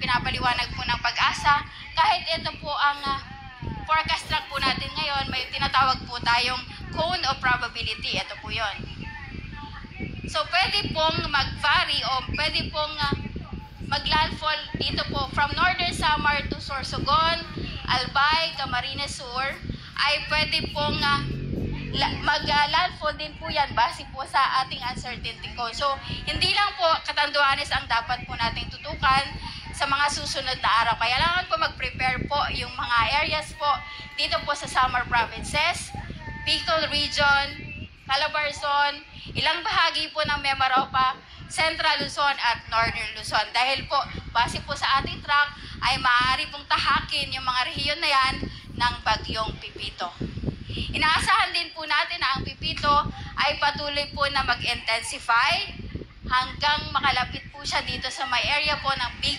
pinapaliwanag po ng Pag-asa. Kahit ito po ang forecast track po natin ngayon, may tinatawag po tayong cone of probability. Ito po yon. So, pwede pong mag-vary o pwede pong maglandfall dito po from Northern Samar to Sorsogon, Albay, Camarines Sur, ay pwede pong mag-landfall din po yan base po sa ating uncertainty cone. So, hindi lang po Catanduanes ang dapat po nating tutukan sa mga susunod na araw. Kailangan po mag-prepare po yung mga areas po dito po sa Samar Provinces, Bicol Region, Calabarzon, ilang bahagi po ng Mimaropa, Central Luzon at Northern Luzon. Dahil po, base po sa ating track, ay maaari pong tahakin yung mga rehiyon na yan ng bagyong Pipito. Inaasahan din po natin na ang Pipito ay patuloy po na mag-intensify hanggang makalapit po siya dito sa may area po ng Bicol.